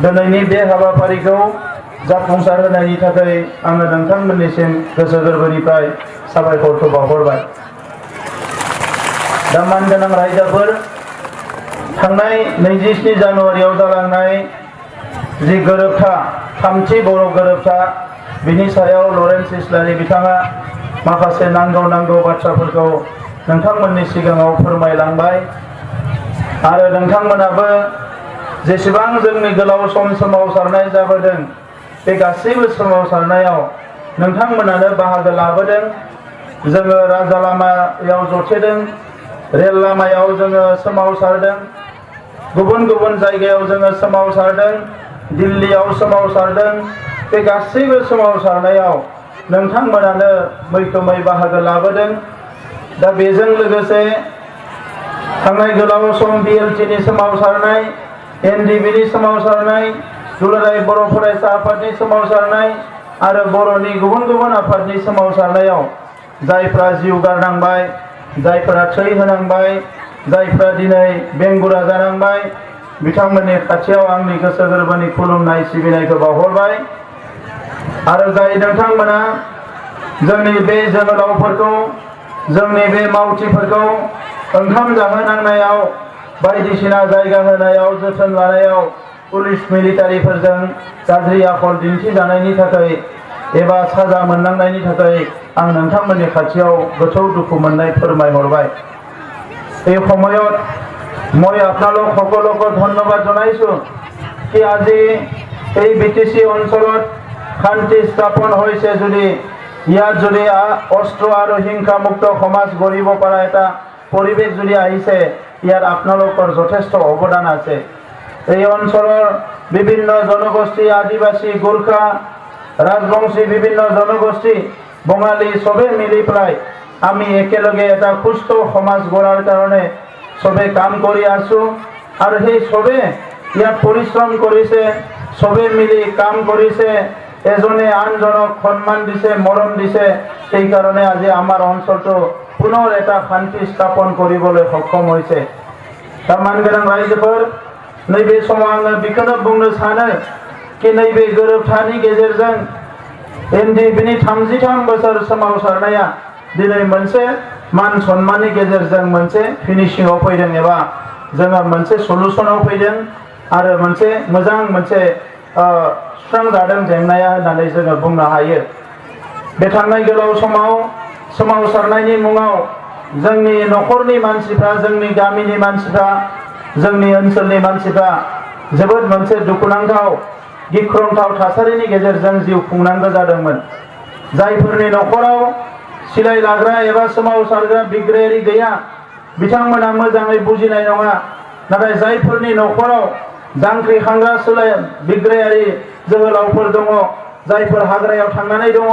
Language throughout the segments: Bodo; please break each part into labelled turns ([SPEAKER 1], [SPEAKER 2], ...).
[SPEAKER 1] दिनैनि बे हाबाफारिखौ जाफुंसार होनायनि थाखाय आङो नोंथांमोननिसिम गोसो गोरबोनिफ्राय साबायखरखौ बावहरबाय। दा मानगोनां रायजोफोर, थांनाय 27 जानुवारियाव जालांनाय जि गोरोबथा, थामथि बर' गोरोबथा, बिनि सायाव लरेन्स इस्लारि बिथाङा माखासे नांगौ बाथ्राफोरखौ नोंथांमोननि सिगाङाव फोरमायलांबाय आरो नोंथांमोनाबो जेसेबां जोंनि गोलाव सम सोमावसारनाय जाबोदों बे गासैबो सोमावसारनायाव नोंथांमोनानो बाहागो लाबोदों। जोङो राजा लामायाव जथेदों, रेल लामायाव जोङो सोमावसारदों, गुबुन गुबुन जायगायाव जोङो सोमावसारदों, दिल्लीयाव सोमावसारदों। बे गासैबो सोमावसारनायाव नोंथांमोनानो मैखोमै बाहागो लाबोदों। दा बेजों लोगोसे थांनाय गोलाव सम BLTनि सोमावसारनाय, NDBनि सोमावसारनाय, दुलाराय बर' फरायसा आफादनि सोमावसारनाय आरो बर'नि गुबुन गुबुन आफादनि सोमावसारनायाव जायफ्रा जिउ गारनांबाय, जायफ्रा थै होनांबाय, जायफ्रा दिनै बेंगुरा जानांबाय, बिथांमोननि खाथियाव आंनि गोसो गोरबोनि खुलुमनाय सिबिनायखौ बावहरबाय। आरो जाय नोंथांमोना जोंनि बे जोहोलावफोरखौ, जोंनि बे मावथिफोरखौ ओंखाम जाहोनांनायाव, बायदिसिना जायगा होनायाव, जोथोन लानायाव पुलिस मिलिटारिफोरजों गाज्रि आखल दिन्थिजानायनि थाखाय एबा साजा मोननांनायनि थाखाय आं नोंथांमोननि खाथियाव गोथौ दुखु मोननाय फोरमायहरबाय। এই সময়ত মই আপোনালোক সকলোকে ধন্যবাদ জনাইছো কি আজি এই BTC অঞ্চলত শান্তি স্থাপন হৈছে। যদি ইয়াত যদি অস্ত্ৰ আৰু হিংসা মুক্ত সমাজ গঢ়িব পৰা এটা পৰিৱেশ যদি আহিছে, ইয়াত আপোনালোকৰ যথেষ্ট অৱদান আছে। এই অঞ্চলৰ বিভিন্ন জনগোষ্ঠী, আদিবাসী, গোৰ্খা, ৰাজবংশী বিভিন্ন জনগোষ্ঠী, বঙালী সবে মিলি পেলাই আমি একেলগে এটা সুস্থ সমাজ গঢ়াৰ কাৰণে সবে কাম কৰি আছো। আৰু সেই সবে ইয়াত পৰিশ্ৰম কৰিছে, সবে মিলি কাম কৰিছে, এজনে আনজনক সন্মান দিছে, মৰম দিছে। সেই কাৰণে আজি আমাৰ অঞ্চলটো পুনৰ এটা শান্তি স্থাপন কৰিবলৈ সক্ষম হৈছে। दा मानगोनां रायजोफोर, नैबे समाव आङो बेखौनो बुंनो सानो कि नैबे गोरोबथानि गेजेरजों NDBनि 33 बोसोर सोमावसारनाया दिनै मोनसे मान सन्माननि गेजेरजों मोनसे फिनिशिंआव फैदों एबा जोङो मोनसे सलुशनाव फैदों आरो मोनसे मोजां मोनसे सुस्रांजादों जेंनाया होननानै जोङो बुंनो हायो। बे थांनाय गोलाव समाव सोमावसारनायनि मुङाव जोंनि न'खरनि मानसिफ्रा, जोंनि गामिनि मानसिफ्रा, जोंनि ओनसोलनि मानसिफ्रा जोबोद मोनसे दुखुनांथाव गिख्रंथाव थासारिनि गेजेरजों जिउ खुंनांगौ जादोंमोन। जायफोरनि न'खराव सिलाय लाग्रा एबा सोमावसारग्रा बिग्रायारि गैया, बिथांमोना मोजाङै बुजिनाय नङा। नाथाय जायफोरनि न'खराव जांख्रिखांग्रा सोलाय बिग्रायारि जोहोलावफोर दङ, जायफोर हाग्रायाव थांनानै दङ,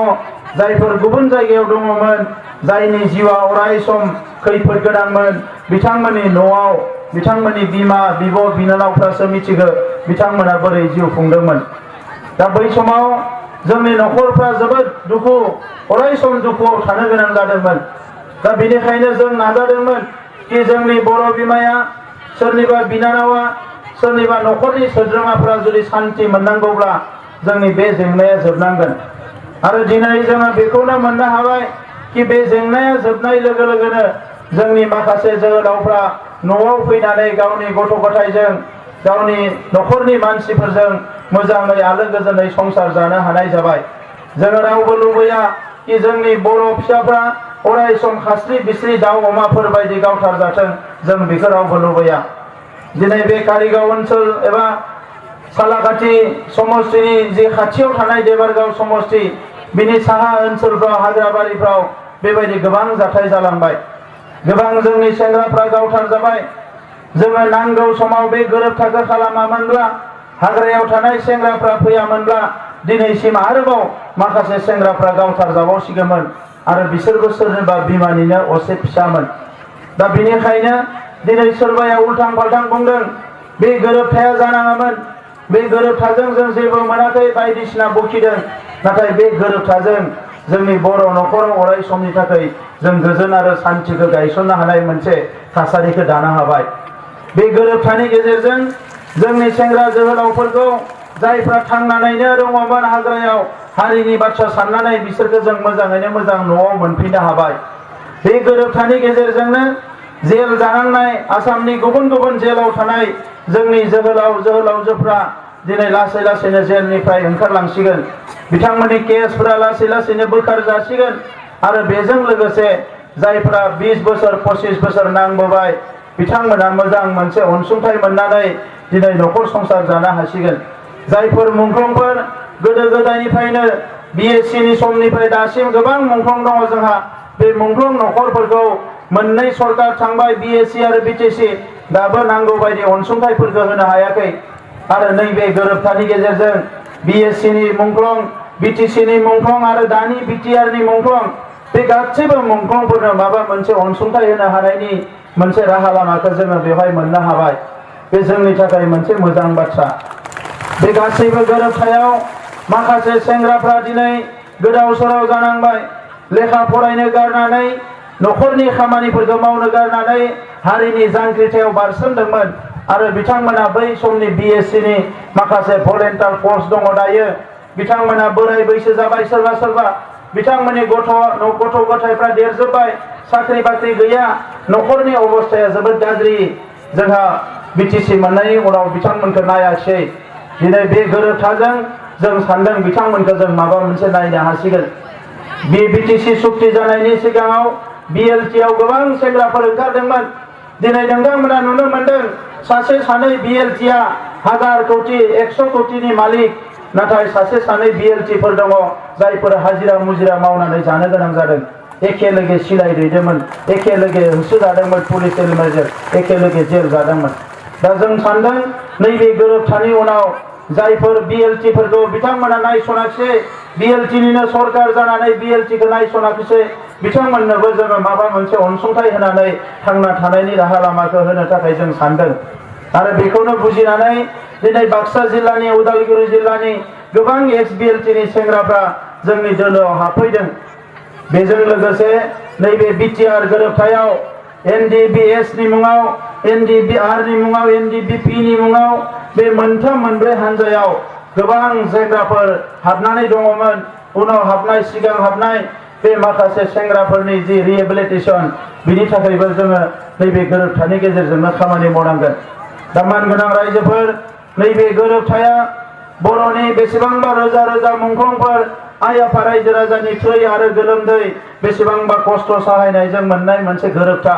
[SPEAKER 1] जायफोर गुबुन जायगायाव दङमोन, जायनि जिउआ अराय सम खैफोद गोनांमोन, बिथांमोननि न'आव बिथांमोननि बिमा बिब' बिनानावफ्रासो मिथिगौ बिथांमोना बोरै जिउ खुंदोंमोन। दा बै समाव जोंनि न'खरफ्रा जोबोद दुखु, अराय सम दुखुआव थानो गोनां जादोंमोन। दा बेनिखायनो जों नाजादोंमोन कि जोंनि बर' बिमाया, सोरनिबा बिनानावा, सोरनिबा न'खरनि सोद्रोमाफ्रा जुदि सान्ति मोननांगौब्ला जोंनि बे जेंनाया जोबनांगोन। आरो दिनै जोङो बेखौनो मोननो हाबाय कि बे जेंनाया जोबनाय लोगो लोगोनो जोंनि माखासे जोहोलावफ्रा न'आव फैनानै गावनि गथ' गथायजों, गावनि न'खरनि मानसिफोरजों मोजाङै आलो गोजोनै संसार जानो हानाय जाबाय। जोङो रावबो लुबैया कि जोंनि बर' फिसाफ्रा अराय सम खास्रि बिस्रि दाउ अमाफोर बायदि गावथार जाथों, जों बेखौ रावबो लुबैया। दिनै बे कारिगाव ओनसोल एबा सालाकाथि समष्टिनि जे खाथियाव थानाय देबारगाव समष्टि, बिनि साहा ओनसोलफ्राव हाग्राबारिफ्राव बेबायदि गोबां जाथाय जालांबाय। गोबां जोंनि सेंग्राफ्रा गावथार जाबाय। जोङो नांगौ समाव बे गोरोबथाखौ खालामामोनब्ला, हाग्रायाव थानाय सेंग्राफ्रा फैयामोनब्ला दिनैसिम आरोबाव माखासे सेंग्राफ्रा गावथार जाबावसिगौमोन आरो बिसोरबो सोरनिबा बिमानिनो असे फिसामोन। दा बेनिखायनो दिनै सोरबाया उल्थां फाल्थां बुंदों बे गोरोबथाया जानाङामोन, बे गोरोबथाजों जों जेबो मोनाखै बायदिसिना बखिदों। नाथाय बे गोरोबथाजों जोंनि बर' न'खराव अराय समनि थाखाय जों गोजोन आरो शान्तिखौ गायसननो हानाय मोनसे थासारिखौ दानो हाबाय। बे गोरोबथानि गेजेरजों जोंनि सेंग्रा जोहोलावफोरखौ जायफ्रा थांनानैनो दङमोन हाग्रायाव हारिनि बाथ्रा साननानै बिसोरखौ जों मोजाङैनो मोजां न'आव मोनफैनो हाबाय। बे गोरोबथानि गेजेरजोंनो जेल जानांनाय आसामनि गुबुन गुबुन जेलाव थानाय जोंनि जोहोलाव जोहोलावजोफ्रा दिनै लासै लासैनो जेलनिफ्राय ओंखारलांसिगोन। बिथांमोननि केसफोरा लासै लासैनो बोखार जासिगोन आरो बेजों लोगोसे जायफ्रा 20 बोसोर 25 बोसोर नांबोबाय बिथांमोना मोजां मोनसे अनसुंथाइ मोननानै दिनै न'खर संसार जानो हासिगोन। जायफोर मुंख्लंफोर गोदो गोदायनिफ्रायनो BSc नि समनिफ्राय दासिम गोबां मुंख्लं दङ जोंहा। बे मुंख्लं न'खरफोरखौ मोननै सरकार थांबाय BSc आरो BTC दाबो नांगौ बायदि अनसुंथाइफोरखौ होनो हायाखै आरो नैबे गोरोबथानि गेजेरजों BSc नि मुंख्लं BTC नि मुंख्लं आरो दानि BTR नि मुंख्लं बे गासैबो मुंख्लंफोरनो माबा मोनसे अनसुंथाइ होनो हानायनि मोनसे राहा लामाखौ जोङो बेवहाय मोननो हाबाय। बे जोंनि थाखाय मोनसे मोजां बाथ्रा। बे गासैबो गोरोबथायाव माखासे सेंग्राफ्रा दिनै गोदाव सोराव जानांबाय। लेखा फरायनो गारनानै न'खरनि खामानिफोरखौ मावनो गारनानै हारिनि जांख्रिथायाव बारसोमदोंमोन आरो बिथांमोना बै समनि BSc नि माखासे भलेन्टियार फर्स दङ दायो। बिथांमोना बोराय बैसो जाबाय सोरबा सोरबा। बिथांमोननि गथ' गथायफ्रा देरजोब्बाय, साख्रि बाख्रि गैया, न'खरनि अबस्थाया जोबोद गाज्रि। जोंहा BTC मोननायनि उनाव बिथांमोनखौ नायाखिसै। दिनै बे गोरोबथाजों जों सानदों बिथांमोनखौ जों माबा मोनसे नायनो हासिगोन। बे BTC सुक्ति जानायनि सिगाङाव BLT आव गोबां सेंग्राफोर ओंखारदोंमोन। दिनै नोंथांमोना नुनो मोनदों सासे सानै BLT आ 1000 कोटि 100 कोटिनि मालिक, नाथाय सासे सानै BLT फोर दङ जायफोर हाजिरा मुजिरा मावनानै जानो गोनां जादों। एखेलगे सिलाइ दैदोंमोन, एखेलगे होसोजादोंमोन पुलिस एलिमेन्टजों, एखेलगे जेल जादोंमोन। दा जों सानदों नैबे गोरोबथानि उनाव जायफोर BLT फोरखौ बिथांमोना नायसनाखिसै, BLT निनो सरकार जानानै BLT खौ नायसनाखिसै, बिथांमोननोबो जोङो माबा मोनसे अनसुंथाइ होनानै थांना थानायनि राहा लामाखौ होनो थाखाय जों सानदों। आरो बेखौनो बुजिनानै दिनै बाक्सा जिल्लानि उदालगुरि जिल्लानि गोबां BLT नि सेंग्राफ्रा जोंनि दोलोआव हाबफैदों। बेजों लोगोसे नैबे BTR गोरोबथायाव NDBS नि मुङाव, NDBR नि मुङाव, NDBP नि मुङाव बे मोनथाम मोनब्रै हानजायाव गोबां सेंग्राफोर हाबनानै दङमोन। उनाव हाबनाय सिगां हाबनाय बे माखासे सेंग्राफोरनि जि रिहेबिलिटेसन बिनि थाखायबो जोङो नैबे गोरोबथानि गेजेरजोंनो खामानि मावनांगोन। दा मानगोनां रायजोफोर, नैबे गोरोबथाया बर'नि बेसेबांबा रोजा रोजा मुंख्लंफोर आइ आफा रायजो राजानि थै आरो गोलोमदै बेसेबांबा खस्थ' सहायनायजों मोननाय मोनसे गोरोबथा।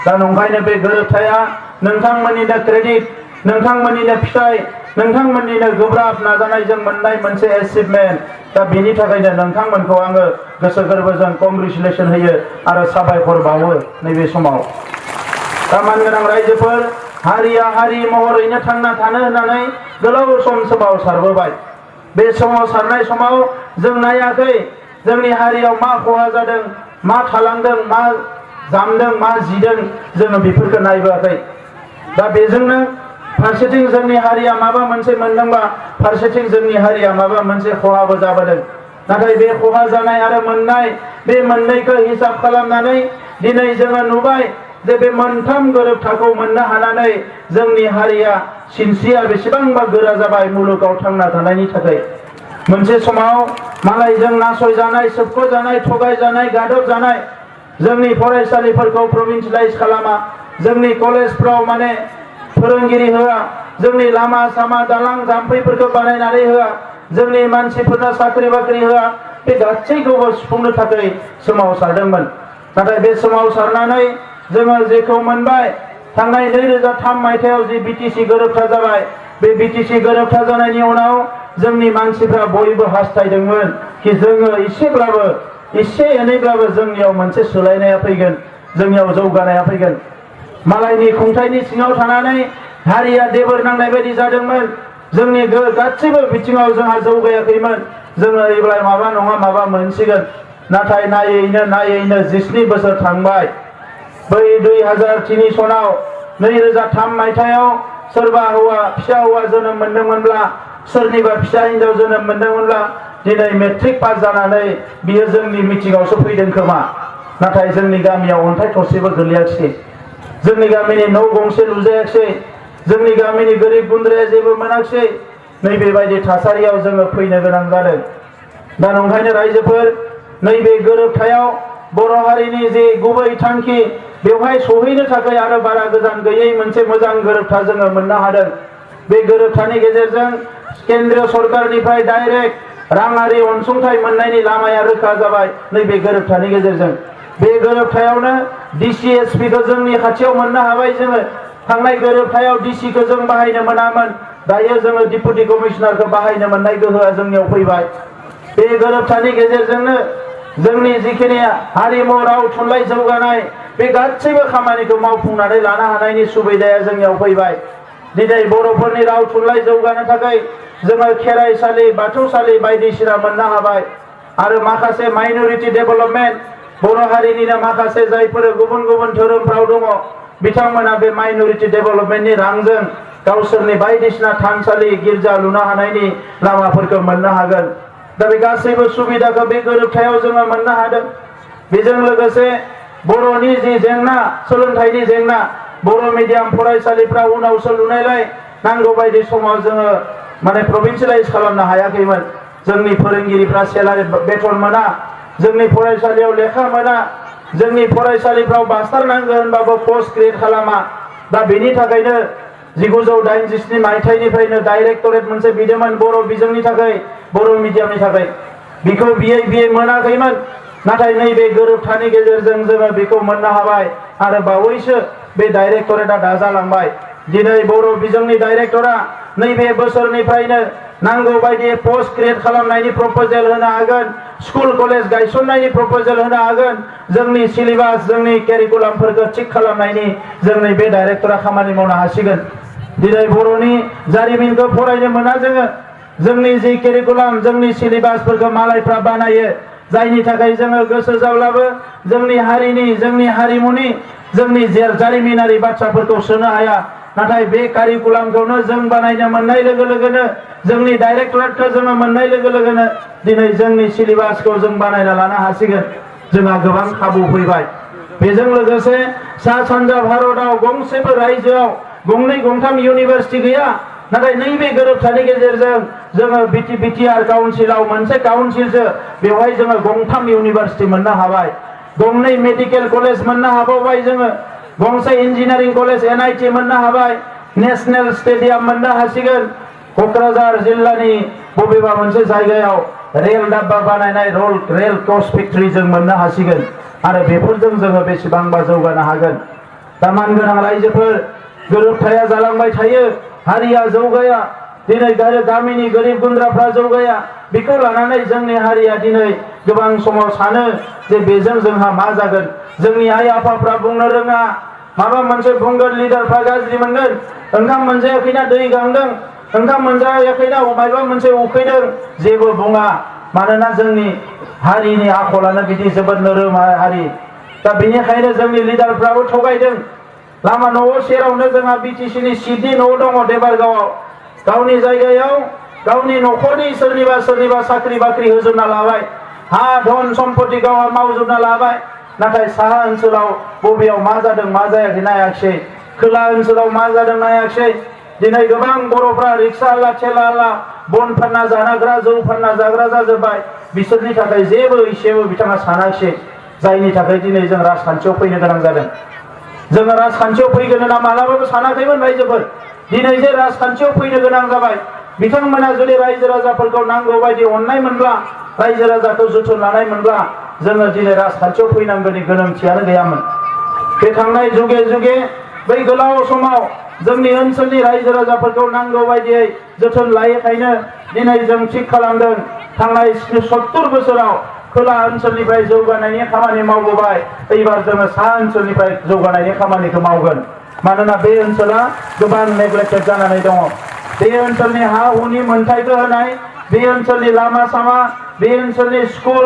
[SPEAKER 1] दा नंखायनो बे गोरोबथाया नोंथांमोननिनो क्रेडिट, नोंथांमोननिनो फिथाइ, नोंथांमोननिनो गोब्राब नाजानायजों मोननाय मोनसे एचिभमेन्ट। दा बेनि थाखायनो नोंथांमोनखौ आङो गोसो गोरबोजों कंग्रेचुलेसन होयो आरो साबायखर बावो नैबे समाव। दा मानगोनां रायजोफोर, हारिया हारि महरैनो थांना थानो होननानै गोलाव सम सोमावसारबोबाय। बे सोमावसारनाय समाव जों नायाखै जोंनि हारियाव मा खहा जादों, मा थालांदों, मा जामदों, मा जिदों, जोङो बेफोरखौ नायबोआखै। दा बेजोंनो फारसेथिं जोंनि हारिया माबा मोनसे मोनदोंबा फारसेथिं जोंनि हारिया माबा मोनसे खहाबो जाबोदों। नाथाय बे खहा जानाय आरो मोननाय बे मोननैखौ हिसाब खालामनानै दिनै जोङो नुबाय जे बे मोनथाम गोरोबथाखौ मोननो हानानै जोंनि हारिया सिनस्रिया बेसेबांबा गोरा जाबाय मुलुगाव थांना थानायनि थाखाय। मोनसे समाव मालायजों नासयजानाय, सोबख'जानाय, थगायजानाय, गादबजानाय, जोंनि फरायसालिफोरखौ प्रभिन्सियेलाइज खालामा, जोंनि कलेजफ्राव माने फोरोंगिरि होआ, जोंनि लामा सामा दालां जाम्फैफोरखौ बानायनानै होआ, जोंनि मानसिफोरनो साख्रि बाख्रि होआ, बे गासैखौबो सुफुंनो थाखाय सोमावसारदोंमोन। नाथाय बे सोमावसारनानै जोङो जेखौ मोनबाय, थांनाय 2003 मायथाइयाव जि BTC गोरोबथा जाबाय, बे BTC गोरोबथा जानायनि उनाव जोंनि मानसिफ्रा बयबो हास्थायदोंमोन कि जोङो एसे एनैब्लाबो जोंनियाव मोनसे सोलायनाया फैगोन, जोंनियाव जौगानाया फैगोन। मालायनि खुंथायनि सिङाव थानानै हारिया देबोर नांनाय बायदि जादोंमोन। जोंनि गासैबो बिथिङाव जोंहा जौगायाखैमोन। जोङो एब्ला माबा नङा माबा मोनसिगोन। नाथाय नायैनो 17 बोसोर थांबाय। बै 2003 सनाव 2003 मायथाइयाव सोरबा फिसा हौवा जोनोम मोनदोंमोनब्ला, सोरनिबा फिसा हिनजाव जोनोम मोनदोंमोनब्ला दिनै मेट्रिक पास जानानै बियो जोंनि मिटिंआवसो फैदों खोमा। नाथाय जोंनि गामियाव अन्थाइ थरसेबो गोलैयाखिसै, जोंनि गामिनि न' गंसे लुजायाखिसै, जोंनि गामिनि गोरिब गुन्द्राया जेबो मोनाखिसै। नैबेबायदि थासारियाव जोङो फैनो गोनां जादों। दा नंखायनो रायजोफोर नैबे गोरोबथायाव बर' हारिनि जे गुबै थांखि बेवहाय सहैनो थाखाय आरो बारा गोजान गैयै मोनसे मोजां गोरोबथा जोङो मोननो हादों। बे गोरोबथानि गेजेरजों केन्द्रीय सरकारनिफ्राय डाइरेक्ट राङारि अनसुंथाइ मोननायनि लामाया रोखा जाबाय नैबे गोरोबथानि गेजेरजों। बे गोरोबथायावनो DCSP खौ जोंनि खाथियाव मोननो हाबाय जोङो। थांनाय गोरोबथायाव DC खौ जों बाहायनो मोनामोन, दायो जोङो डिप्युटि कमिशनारखौ बाहायनो मोननाय गोहोआ जोंनियाव फैबाय। बे गोरोबथानि गेजेरजोंनो जोंनि जिखिनि हारिमु राव थुनलाइ जौगानाय बे गासैबो खामानिखौ मावफुंनानै लानो हानायनि सुबिदाया जोंनियाव फैबाय। दिनै बर'फोरनि राव थुनलाइ जौगानो थाखाय जोङो खेराइसालि बाथौसालि बायदिसिना मोननो हाबाय। आरो माखासे माइनरिटि डेभेलपमेन्ट बर' हारिनिनो माखासे जायफोर गुबुन गुबुन धोरोमफ्राव दङ बिथांमोना बे माइनरिटि डेभेलपमेन्टनि रांजों गावसोरनि बायदिसिना थानसालि गिर्जा लुनो हानायनि लामाफोरखौ मोननो हागोन। दा बे गासैबो सुबिदाखौ बे गोरोबथायाव जोङो मोननो हादों। बेजों लोगोसे बर'नि जि जेंना सोलोंथाइनि जेंना बर' मिडियाम फरायसालिफ्रा उनावसो लुनायलाय नांगौ बायदि समाव जोङो माने प्रभिन्सियेलाइज खालामनो हायाखैमोन। जोंनि फोरोंगिरिफ्रा सेलारि बेथन मोना, जोंनि फरायसालियाव लेखा मोना, जोंनि फरायसालिफ्राव मास्टार नांगौ होनबाबो पस्ट क्रिएट खालामा। दा बेनि थाखायनो 1987 मायथाइनिफ्रायनो डाइरेक्टरेट मोनसे बिदोंमोन बर' बिजोंनि थाखाय, बर' मिडियामनि थाखाय। बेखौ बियै मोनाखैमोन, नाथाय नैबे गोरोबथानि गेजेरजों जोङो बेखौ मोननो हाबाय आरो बावैसो बे डाइरेक्टरेटआ दाजालांबाय। दिनै बर' बिजोंनि डाइरेक्टरा नैबे बोसोरनिफ्रायनो नांगौ बायदि पस्ट क्रिएट खालामनायनि प्रप'जेल होनो हागोन, स्कुल कलेज गायसननायनि प्रप'जेल होनो हागोन, जोंनि सिलेबास जोंनि केरिकुलामफोरखौ थिक खालामनायनि जोंनि बे डाइरेक्टरा खामानि मावनो हासिगोन। दिनै बर'नि जारिमिनखौ फरायनो मोना जोङो, जोंनि जि केरिकुलाम जोंनि सिलेबासफोरखौ मालायफ्रा बानायो, जायनि थाखाय जोङो गोसो जाब्लाबो जोंनि हारिनि जोंनि हारिमुनि जोंनि जारिमिनारि बाथ्राफोरखौ सोनो हाया। नाथाय बे कारिकुलामखौनो जों बानायनो मोननाय लोगो लोगोनो जोंनि डाइरेक्टरेटखौ जोङो मोननाय लोगो लोगोनो दिनै जोंनि सिलेबासखौ जों बानायना लानो हासिगोन। जोंहा गोबां खाबु फैबाय। बेजों लोगोसे सा सानजा भारतआव गंसेबो रायजोआव गंनै गंथाम इउनिभारसिटि गैया, नाथाय नैबे गोरोबथानि गेजेरजों जोङो बिटिआर काउन्सिलाव मोनसे काउन्सिलसो बेवहाय जोङो गंथाम इउनिभारसिटि मोननो हाबाय, गंनै मेडिकेल कलेज मोननो हाबावबाय जोङो, गंसे इन्जिनियारिं कलेज NIT मोननो हाबाय, नेशनेल स्टेडियाम मोननो हासिगोन। क'क्राझार जिल्लानि बबेबा मोनसे जायगायाव रेल डाब्बा बानायनाय रेल क्रस फेक्टरि जों मोननो हासिगोन आरो बेफोरजों जोङो बेसेबांबा जौगानो हागोन। दा मानगोनां रायजोफोर गोरोबथाया जालांबाय थायो, हारिया जौगाया, दिनै गामिनि गोरिब गुन्द्राफ्रा जौगाया, बेखौ लानानै जोंनि हारिया दिनै गोबां समाव सानो जे बेजों जोंहा मा जागोन। जोंनि आइ आफाफ्रा बुंनो रोङा, माबा मोनसे बुंगोन लिडारफ्रा गाज्रि मोनगोन, ओंखाम मोनजायाखैना दै गांदों, ओंखाम मोनजायाखैना माबा मोनसे उखैदों, जेबो बुङा। मानोना जोंनि हारिनि आखलानो बिदि जोबोद नोरोम हारि। दा बेनिखायनो जोंनि लिडारफ्राबो थगायदों। लामा न' सेरावनो जोंहा BTC नि सिटनि न' दङ देबारगावआव, गावनि जायगायाव गावनि न'खरनि सोरनिबा साख्रि बाख्रि होजोबना लाबाय, हा धन सम्पति गावहा मावजोबना लाबाय। नाथाय साहा ओनसोलाव बबेयाव मा जादों मा जायाखै नायाखिसै, खोला ओनसोलाव मा जादों नायाखिसै। दिनै गोबां बर'फ्रा रिक्सा आला थेला आला बन फानना जानाग्रा जौ फानना जाग्रा जाजोब्बाय। बिसोरनि थाखाय जेबो एसेबो बिथाङा सानाखिसै, जायनि थाखाय दिनै जों राजखान्थियाव फैनो गोनां जादों। जोङो राजखान्थियाव फैगोन होनना मालाबाबो सानाखैमोन रायजोफोर। दिनै जे राजखान्थियाव फैनो गोनां जाबाय, बिथांमोना जुदि रायजो राजाफोरखौ नांगौ बायदि अननाय मोनब्ला, रायजो राजाखौ जोथोन लानाय मोनब्ला जोङो दिनै राजखान्थियाव फैनांगौनि गोनांथियानो गैयामोन। बे थांनाय जुगे जुगे बै गोलाव समाव जोंनि ओनसोलनि रायजो राजाफोरखौ नांगौ बायदियै जोथोन लायैखायनो दिनै जों थिग खालामदों थांनाय 70 बोसोराव खोला ओनसोलनिफ्राय जौगानायनि खामानि मावबोबाय, एबार जोङो सा ओनसोलनिफ्राय जौगानायनि खामानिखौ मावगोन। मानोना बे ओनसोला गोबां नेग्लेक्टेड जानानै दङ। बे ओनसोलनि हा हुनि मोनथायखौ होनाय, बे ओनसोलनि लामा सामा, बे ओनसोलनि स्कुल,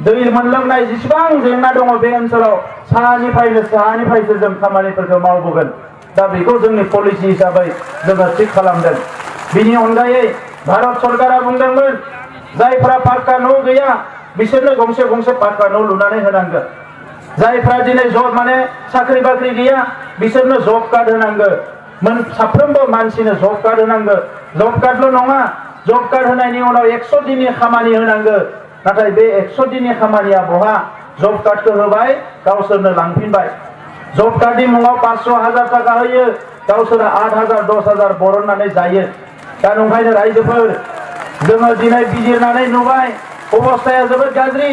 [SPEAKER 1] दै मोनलोंनाय जेसेबां जेंना दङ बे ओनसोलाव साहानिफ्रायसो जों खामानिफोरखौ मावबोगोन। दा बेखौ जोंनि पलिसि हिसाबै जोङो थिग खालामदों। बिनि अनगायै भारत सरकारा बुंदोंमोन जायफ्रा पाक्का न' गैया बिसोरनो गंसे गंसे पाक्का न' लुनानै होनांगोन। जायफ्रा दिनै माने साख्रि बाख्रि गैया बिसोरनो जब कार्ड होनांगौ। साफ्रोमबो मानसिनो जब कार्ड होनांगौ। जब कार्डल' नङा, जब कार्ड होनायनि उनाव 100 दिननि खामानि होनांगो नाथाय बे 100 दिननि खामानिया बहा जब कार्डखौ होबाय गावसोरनो लांफिनबाय जब कार्डनि मुङाव 500,000 थाखा होयो गावसोरा 8,000 10,000 बरननानै जायो दा नंखायनो रायजोफोर जोङो दिनै बिजिरनानै नुबाय अबस्थाया जोबोद गाज्रि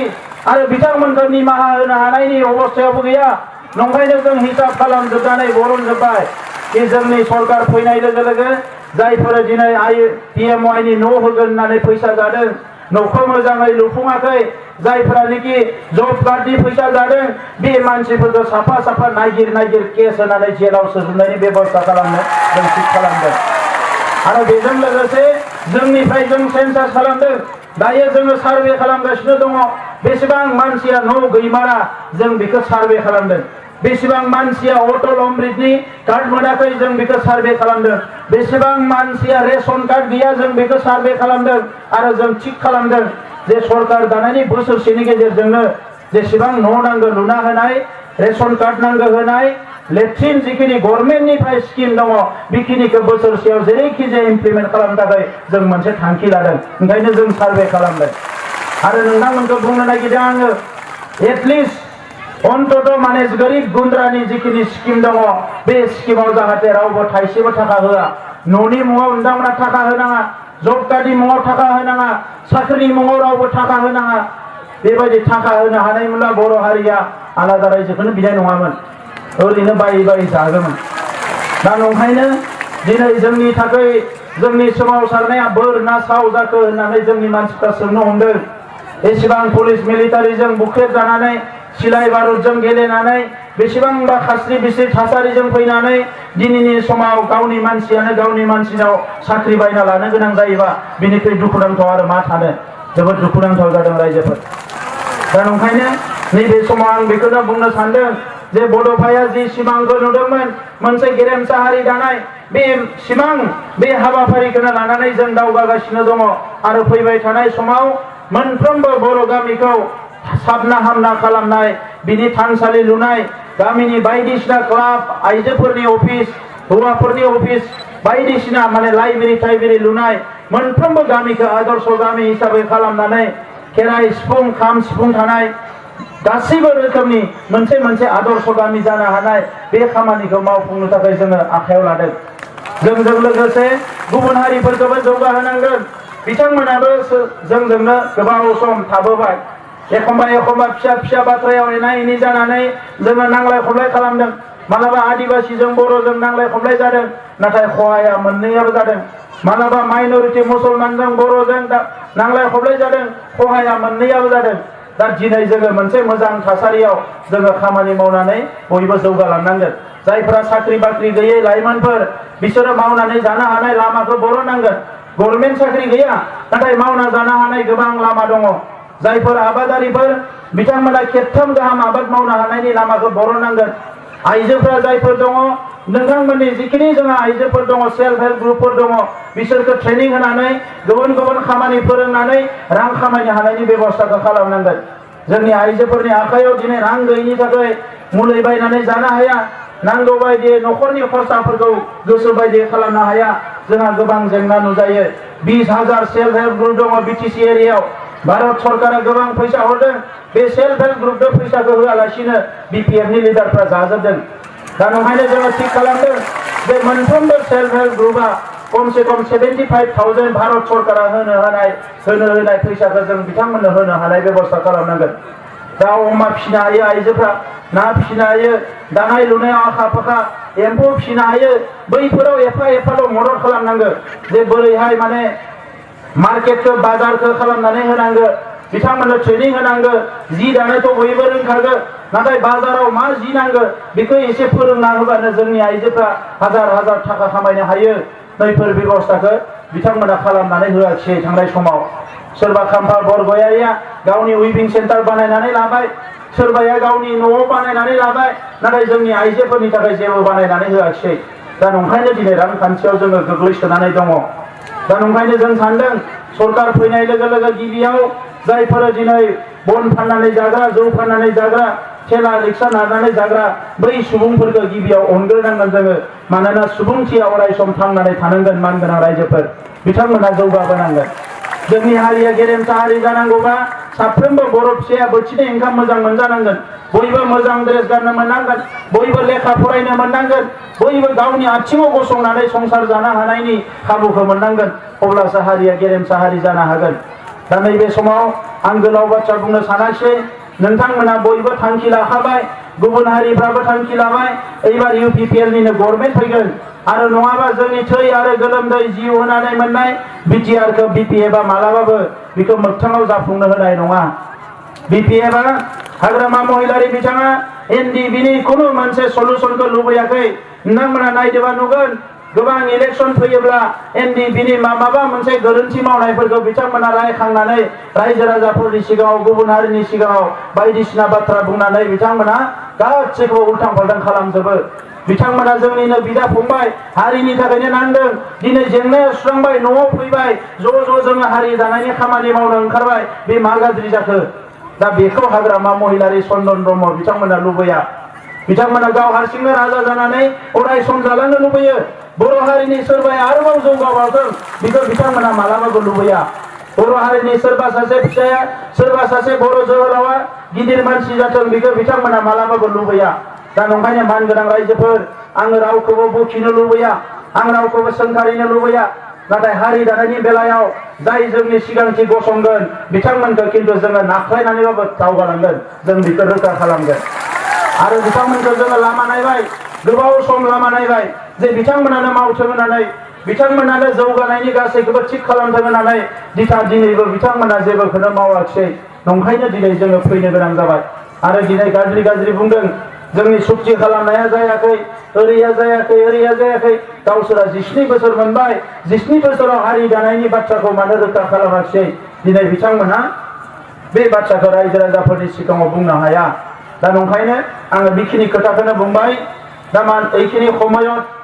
[SPEAKER 1] आरो बिथांमोनखौ निमाहा होनो हानायनि अबस्थायावबो गैया नंखायनो जों हिसाब खालामजोबनानै बरनजोब्बाय कि जोंनि सरकार फैनाय लोगो लोगो जायफोर दिनै PMYनि न' होगोन होननानै फैसा जादों न'खौ मोजाङै लुफुङाखै जायफोरानोखि जब कार्डनि फैसा जादों बे मानसिफोरखौ साफा साफा नागिर केस होनानै जेलाव सोजोबनायनि बेबस्था खालामनो जों थिग खालामदों आरो बेजों लोगोसे जोंनिफ्राय जों सेन्सास खालामदों दायो जोङो सार्भे खालामगासिनो दङ बेसेबां मानसिया न' गैमारा जों बेखौ सार्भे खालामदों बेसेबां मानसिया अटल अमृतनि कार्ड मोनाखै जों बेखौ सार्भे खालामदों बेसेबां मानसिया रेशन कार्ड गैया जों बेखौ सार्भे खालामदों आरो जों थिग खालामदों जे सरकार दानायनि बोसोरसेनि गेजेरजोंनो जेसेबां न' नांगौ लुना होनाय रेशन कार्ड नांगौ होनाय लेट्रिन जिखिनि गभर्नमेन्टनिफ्राय स्किम दङ बेखिनिखौ बोसोरसेयाव जेरैखि जाया इमप्लिमेन्ट खालामनो थाखाय जों मोनसे थांखि लादों ओंखायनो जों सार्भे खालामदों आरो नोंथांमोनखौ बुंनो नागिरदों आङो एटलिस्ट अन्तत माने गोरिब गुन्द्रानि जिखिनि स्किम दङ बे स्किमाव जाहाथे रावबो थाइसेबो थाखा होआ न'नि मुङाव नोंथांमोना थाखा होनाङा जब कार्डनि मुङाव थाखा होनाङा साख्रिनि मुङाव रावबो थाखा होनाङा बेबायदि थाखा होनो हानायमोनब्ला बर' हारिया आलादा रायजोखौनो बिनाय नङामोन ओरैनो बायै जागौमोन दा नंखायनो दिनै जोंनि थाखाय जोंनि सोमावसारनाया बोर ना साव जाखो होननानै जोंनि मानसिफ्रा सोंनो हमदों एसेबां पुलिस मिलिटारिजों बुख्रेब जानानै सिलाइ बारुदजों गेलेनानै बेसेबांबा खास्रि बिस्रि थासारिजों फैनानै दिनैनि समाव गावनि मानसियानो गावनि मानसिनाव साख्रि बायना लानो गोनां जायोबा बिनिख्रुइ दुखुनांथाव आरो मा थानो जोबोद दुखुनांथाव जादों रायजोफोर दा नंखायनो नैबे समाव आं बेखौनो बुंनो सानदों जे बड'फाया जि सिमांखौ नुदोंमोन मोनसे गेरेमसा हारि दानाय बे सिमां बे हाबाफारिखौनो लानानै जों दावगागासिनो दङ आरो फैबाय थानाय समाव मोनफ्रोमबो बर' गामिखौ साबना हामना खालामनाय बिनि थानसालि लुनाय गामिनि बायदिसिना क्लाब आइजोफोरनि अफिस हौवाफोरनि अफिस बायदिसिना माने लाइब्रेरि लुनाय मोनफ्रोमबो गामिखौ आदर्श गामि हिसाबै खालामनानै खेराइ सिफुं खाम सिफुं थानाय गासैबो रोखोमनि मोनसे आदर्श गामि जानो हानाय बे खामानिखौ मावफुंनो थाखाय जोङो आखायाव लादों जोंजों लोगोसे गुबुन हारिफोरखौबो जौगाहोनांगोन बिथांमोनाबो जोंजोंनो गोबाव सम थाबोबाय एखम्बा फिसा बाथ्रायाव एना एनि जानानै जोङो नांलाय खमलाय खालामदों मालाबा आदिबासीजों बर'जों नांलाय खमलाय जादों नाथाय खहाया मोननैयाबो जादों मालाबा माइनरिटि मुसलमानजों बर'जों नांलाय खमलाय जादों खहाया मोननैयाबो जादों दा दिनै जोङो मोनसे मोजां थासारियाव जोङो खामानि मावनानै बयबो जौगालांनांगोन जायफोरा साख्रि बाख्रि गैयै लाइमोनफोर बिसोरो मावनानै जानो हानाय लामाखौ बरननांगोन गभर्नमेन्ट साख्रि गैया नाथाय मावना जानो हानाय गोबां लामा दङ जायफोर आबादारिफोर बिथांमोना खेबथाम गाहाम आबाद मावनो हानायनि लामाखौ बरननांगोन आइजोफोरा जायफोर दङ नोंथांमोननि जिखिनि जोंहा आइजोफोर दङ सेल्फ हेल्प ग्रुपफोर दङ बिसोरखौ ट्रेनिं होनानै गुबुन खामानि फोरोंनानै रां खामायनो हानायनि बेबस्थाखौ खालामनांगोन जोंनि आइजोफोरनि आखायाव दिनै रां गैयिनि थाखाय मुलि बायनानै जानो हाया नांगौ बायदियै न'खरनि खरसाफोरखौ गोसो बायदियै खालामनो हाया जोंहा गोबां जेंना नुजायो 20,000 सेल्फ हेल्प ग्रुप दङ BTC एरियायाव भारत सरकारा गोबां फैसा हरदों बे सेल्फ हेल्प ग्रुपनो फैसाखौ होआलासिनो BPFनि लिडारफ्रा जाजोबदों दा नंखायनो जोङो थिग खालामदों बे मोनफ्रोमबो सेल्फ हेल्प ग्रुपआ खमसे खम 75,000 भारत सरकारा होनो होनाय फैसाखौ जों बिथांमोननो होनो हानाय बेबस्था खालामनांगोन दाउ अमा फिसिनो हायो आइजोफ्रा ना फिसिनो हायो दानाय लुनायाव आखा फाखा एम्फौ फिसिनो हायो बैफोराव एफाल' मदद खालामनांगौ जे बोरैहाय माने मार्केटखौ बाजारखौ खालामनानै होनांगौ बिथांमोननो ट्रेनिं होनांगौ जि दानायखौ बयबो रोंखागौ नाथाय बाजाराव मा जि नांगौ बेखौ एसे फोरोंना होबानो जोंनि आइजोफ्रा हाजार थाखा खामायनो हायो बैफोर बेबस्थाखौ बिथांमोना खालामनानै होआखिसै थांनाय समाव सोरबा खाम्फा बरगयारिया गावनि उइभिं सेन्टार बानायनानै लाबाय सोरबाया गावनि न'आव बानायनानै लाबाय नाथाय जोंनि आइजोफोरनि थाखाय जेबो बानायनानै होआखिसै दा नंखायनो दिनै रांखान्थियाव जोङो गोग्लैसोनानै दङ दा नंखायनो जों सानदों सरकार फैनाय लोगो लोगो गिबियाव जायफोर दिनै बन फाननानै जाग्रा जौ फाननानै जाग्रा ठेला रिक्सा नारनानै जाग्रा बै सुबुंफोरखौ गिबियाव अनग्रोनांगोन जोङो मानोना सुबुंथिया अराय सम थांनानै थानांगोन मानगोनां रायजोफोर बिथांमोना जौगाबोनांगोन। जोंनि हारिया गेरेमसा हारि जानांगौबा साफ्रोमबो बर' फिसाया बोथिनै ओंखाम मोजां मोनजानांगोन, बयबो मोजां ड्रेस गाननो मोननांगोन, बयबो लेखा फरायनो मोननांगोन, बयबो गावनि आथिङाव गसंनानै संसार जानो हानायनि खाबुखौ मोननांगोन, अब्लासो हारिया गेरेमसा हारि जानो हागोन। दा नैबे समाव आं गोलाव बाथ्रा बुंनो सानाखिसै, नोंथांमोना बयबो थांखि लाखाबाय, गुबुन हारिफ्राबो थांखि लाबाय, एबार UPPL निनो गभर्नमेन्ट फैगोन आरो नङाबा जोंनि थै आरो गोलोमदै जिउ होनानै मोननाय BTR खौ BPF आ मालाबाबो बेखौ मोगथाङाव जाफुंनो होनाय नङा। BPF आ हाग्रामा महिलारि बिथाङा NDB नि खुनु मोनसे सलुसनखौ लुबैयाखै। नोंथांमोना नायदोबा नुगोन गोबां इलेक्सन फैयोब्ला NDB नि माबा मोनसे गोरोन्थि मावनायफोरखौ बिथांमोना रायखांनानै रायजो राजाफोरनि सिगाङाव गुबुन हारिनि सिगाङाव बायदिसिना बाथ्रा बुंनानै बिथांमोना गासैखौबो उल्टां फाल्टां खालामजोबो। बिथांमोना जोंनिनो बिदा फंबाय हारिनि थाखायनो नांदों, दिनै जेंनाया सुस्रांबाय, न'आव फैबाय, ज' जोङो हारि दानायनि खामानि मावनो ओंखारबाय, बे मा गाज्रि जाखो? दा बेखौ हाग्रामा महिलारि चन्दन ब्रह्म बिथांमोना लुबैया। बिथांमोना गाव हारसिंनो राजा जानानै अराय सम जालांनो लुबैयो। बर' हारिनि सोरबाया आरोबाव जौगाबावथों बेखौ बिथांमोना मालाबाबो लुबैया। बर' हारिनि सोरबा सासे फिसाया, सोरबा सासे बर' जोहोलावा गिदिर मानसि जाथों बेखौ बिथांमोना मालाबाबो लुबैया। दा नंखायनो मानगोनां रायजोफोर, आङो रावखौबो बखिनो लुबैया, आं रावखौबो सोंखारिनो लुबैया, नाथाय हारि दानायनि बेलायाव जाय जोंनि सिगांथि गसंगोन बिथांमोनखौ खिन्थु जोङो नाख्लायनानैबाबो दावगालांगोन, जों बेखौ रोखा खालामगोन। आरो बिथांमोनखौ जोङो लामा नायबाय, गोबाव सम लामा नायबाय जे बिथांमोनानो मावथों होननानै, बिथांमोनानो जौगानायनि गासैखौबो थिग खालामथों होननानै, दिनैबो बिथांमोना जेबोखौनो मावाखिसै। नंखायनो दिनै जोङो फैनो गोनां जाबाय आरो दिनै गाज्रि बुंदों, जोंनि सुक्ति खालामनाया जायाखै, ओरैया जायाखै, ओरैया जायाखै। गावसोरा 17 बोसोर मोनबाय, 17 बोसोराव हारि दानायनि बाथ्राखौ मानो रोखा खालामाखिसै? दिनै बिथांमोना बे बाथ्राखौ रायजो राजाफोरनि सिगाङाव बुंनो हाया। दा नंखायनो आङो बेखिनि खोथाखौनो बुंबाय। दा मा एखिनि समयत